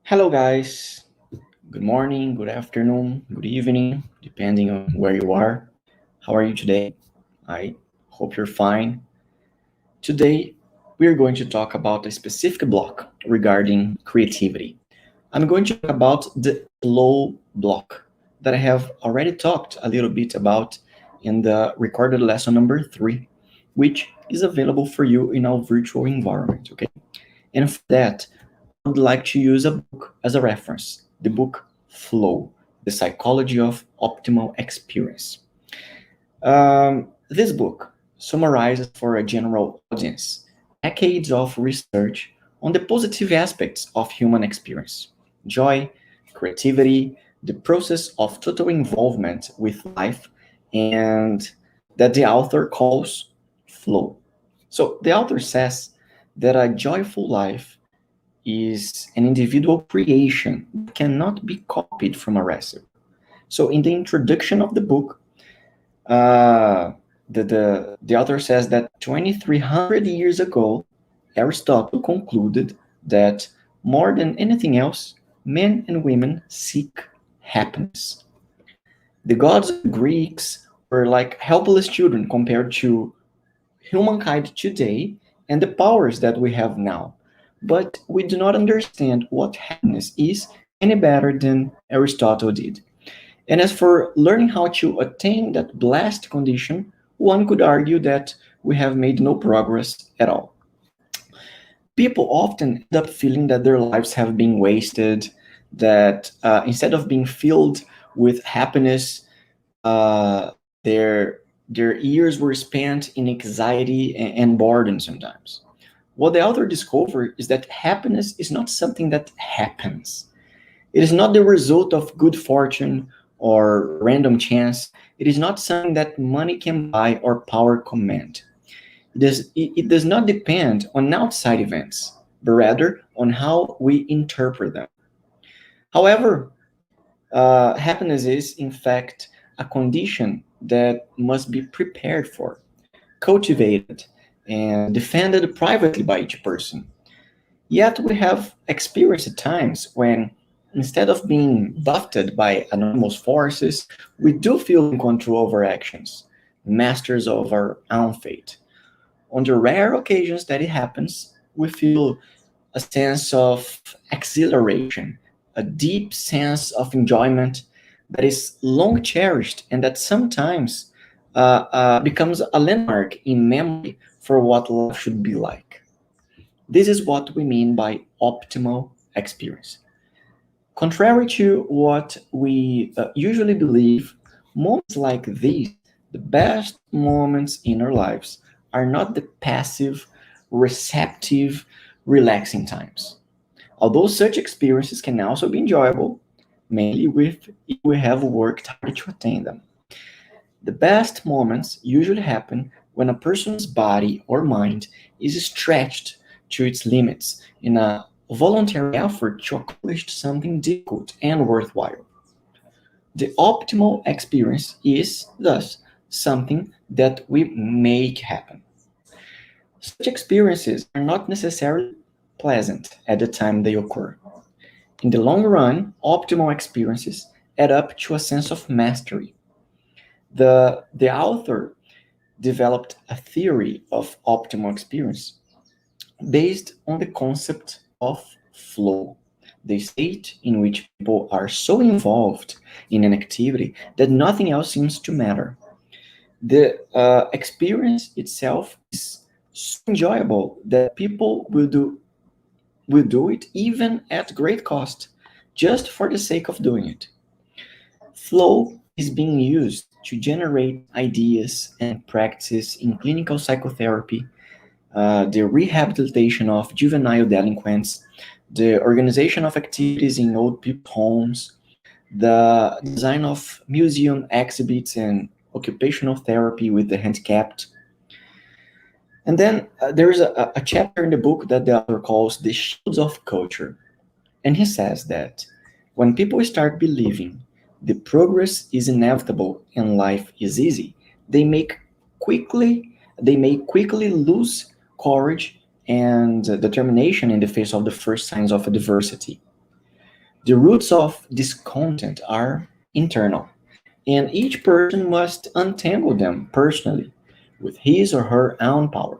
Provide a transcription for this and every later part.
Hello, guys. Good morning, good afternoon, good evening, depending on where you are. How are you today? I hope you're fine. Today, we're going to talk about a specific block regarding creativity. I'm going to talk about the flow block that I have already talked a little bit about in the recorded lesson number 3, which is available for you in our virtual environment. Okay, and for that, I would like to use a book as a reference, the book Flow, The Psychology of Optimal Experience. This book summarizes for a general audience decades of research on the positive aspects of human experience: joy, creativity, the process of total involvement with life, and that the author calls flow. So the author says that a joyful life is an individual creation that cannot be copied from a recipe. So, in the introduction of the book, uh, the author says that 2,300 years ago, Aristotle concluded that more than anything else, men and women seek happiness. The gods of the Greeks were like helpless children compared to humankind today and the powers that we have now. But we do not understand what happiness is any better than Aristotle did. And as for learning how to attain that blessed condition, one could argue that we have made no progress at all. People often end up feeling that their lives have been wasted, that instead of being filled with happiness, uh, their their years were spent in anxiety and boredom sometimes. What the author discovered is that happiness is not something that happens. It is not the result of good fortune or random chance. It is not something that money can buy or power command. It does not depend on outside events, but rather on how we interpret them. However, happiness is, in fact, a condition that must be prepared for, cultivated, and defended privately by each person. Yet we have experienced times when, instead of being buffeted by enormous forces, we do feel in control of our actions, masters of our own fate. On the rare occasions that it happens, we feel a sense of exhilaration, a deep sense of enjoyment that is long cherished and that sometimes becomes a landmark in memory for what life should be like. This is what we mean by optimal experience. Contrary to what we usually believe, moments like these, the best moments in our lives, are not the passive, receptive, relaxing times. Although such experiences can also be enjoyable, mainly if we have worked hard to attain them. The best moments usually happen when a person's body or mind is stretched to its limits in a voluntary effort to accomplish something difficult and worthwhile. The optimal experience is, thus, something that we make happen. Such experiences are not necessarily pleasant at the time they occur. In the long run, optimal experiences add up to a sense of mastery. The author developed a theory of optimal experience based on the concept of flow, the state in which people are so involved in an activity that nothing else seems to matter. The experience itself is so enjoyable that people will do it even at great cost, just for the sake of doing it. Flow is being used to generate ideas and practices in clinical psychotherapy, the rehabilitation of juvenile delinquents, the organization of activities in old people's homes, the design of museum exhibits and occupational therapy with the handicapped. And then there is a chapter in the book that the author calls The Shields of Culture. And he says that when people start believing the progress is inevitable and life is easy, they make quickly they may quickly lose courage and determination in the face of the first signs of adversity. The roots of discontent are internal, and each person must untangle them personally with his or her own power.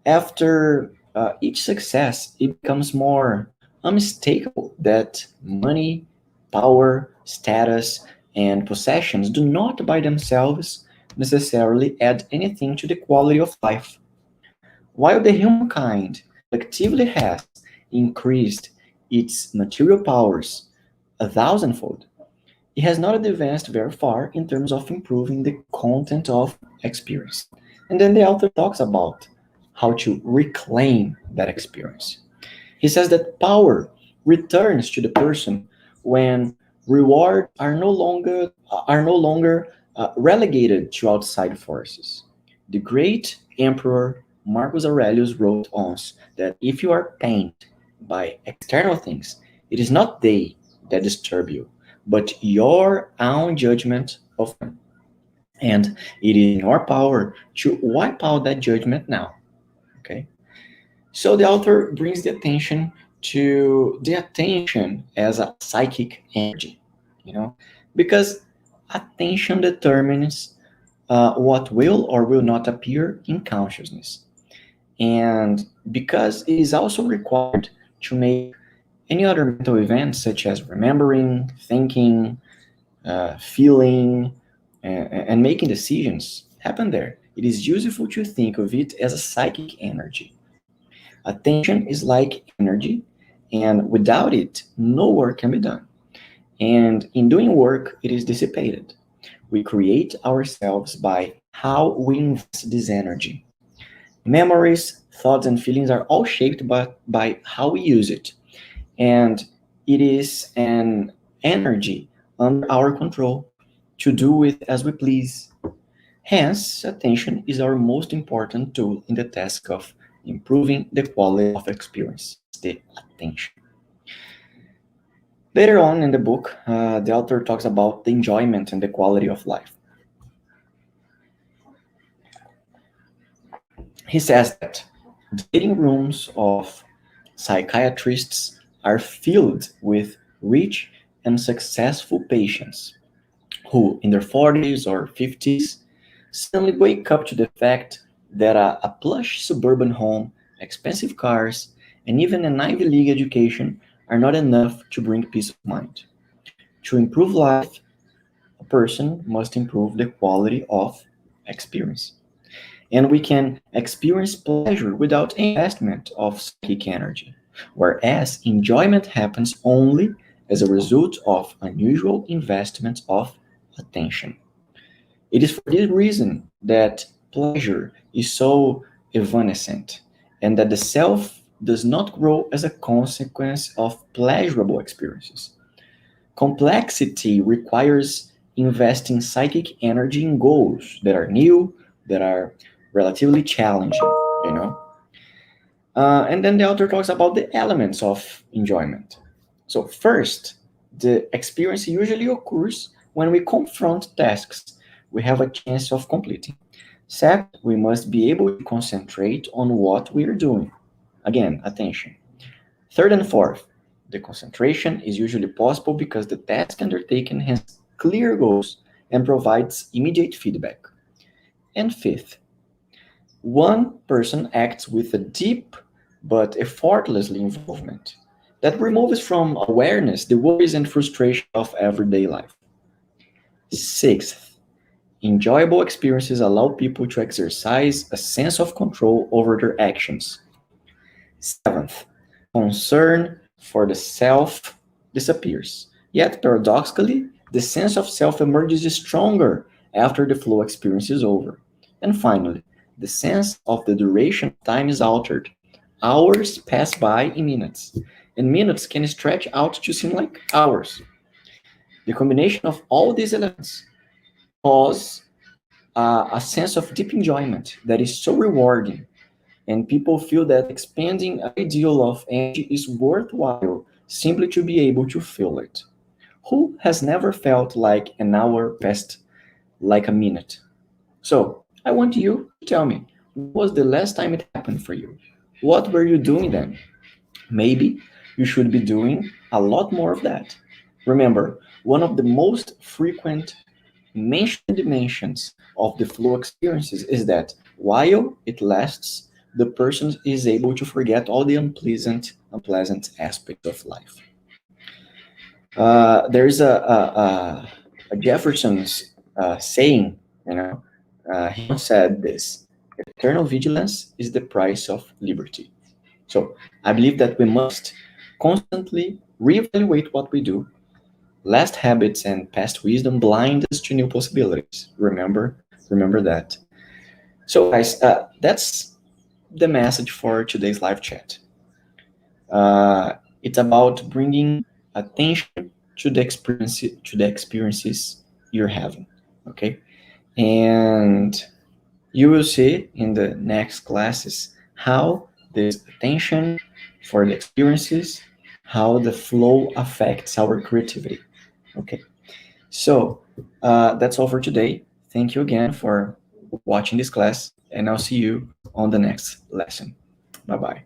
After each success, it becomes more unmistakable that money, power, status, and possessions do not by themselves necessarily add anything to the quality of life. While the humankind collectively has increased its material powers a thousandfold, it has not advanced very far in terms of improving the content of experience. And then the author talks about how to reclaim that experience. He says that power returns to the person when rewards are no longer relegated to outside forces. The great emperor Marcus Aurelius wrote once that if you are pained by external things, it is not they that disturb you, but your own judgment of them. And it is in your power to wipe out that judgment now. Okay. So the author brings the attention to the attention as a psychic energy, you know, because attention determines what will or will not appear in consciousness. And because it is also required to make any other mental events such as remembering, thinking, feeling, and making decisions happen there. It is useful to think of it as a psychic energy. Attention is like energy, and without it, no work can be done. And in doing work, it is dissipated. We create ourselves by how we invest this energy. Memories, thoughts, and feelings are all shaped by how we use it. And it is an energy under our control to do with as we please. Hence, attention is our most important tool in the task of improving the quality of experience, the attention. Later on in the book, the author talks about the enjoyment and the quality of life. He says that the waiting rooms of psychiatrists are filled with rich and successful patients who, in their 40s or 50s, suddenly wake up to the fact that a plush suburban home, expensive cars, and even an Ivy League education are not enough to bring peace of mind. To improve life, a person must improve the quality of experience. And we can experience pleasure without investment of psychic energy, whereas enjoyment happens only as a result of unusual investments of attention. It is for this reason that pleasure is so evanescent and that the self does not grow as a consequence of pleasurable experiences. Complexity requires investing psychic energy in goals that are new, that are relatively challenging, you know. And then the author talks about the elements of enjoyment. So, first, the experience usually occurs when we confront tasks we have a chance of completing. Second, we must be able to concentrate on what we are doing. Again, attention. Third and fourth, the concentration is usually possible because the task undertaken has clear goals and provides immediate feedback. And fifth, one person acts with a deep but effortlessly involvement that removes from awareness the worries and frustration of everyday life. Sixth, enjoyable experiences allow people to exercise a sense of control over their actions. Seventh, concern for the self disappears. Yet, paradoxically, the sense of self emerges stronger after the flow experience is over. And finally, the sense of the duration of time is altered. Hours pass by in minutes, and minutes can stretch out to seem like hours. The combination of all these elements cause a sense of deep enjoyment that is so rewarding, and people feel that expanding ideal of energy is worthwhile simply to be able to feel it. Who has never felt like an hour passed like a minute? So, I want you to tell me, what was the last time it happened for you? What were you doing then? Maybe you should be doing a lot more of that. Remember, one of the most frequent mentioned dimensions of the flow experiences is that while it lasts, the person is able to forget all the unpleasant aspects of life. There's a Jefferson's saying, you know, he once said this: eternal vigilance is the price of liberty. So I believe that we must constantly reevaluate what we do. Last habits and past wisdom blind us to new possibilities. Remember that. So guys, that's the message for today's live chat. It's about bringing attention to the experiences you're having. Okay, and you will see in the next classes how this attention for the experiences, how the flow affects our creativity. Okay, so that's all for today. Thank you again for watching this class, and I'll see you on the next lesson. Bye bye.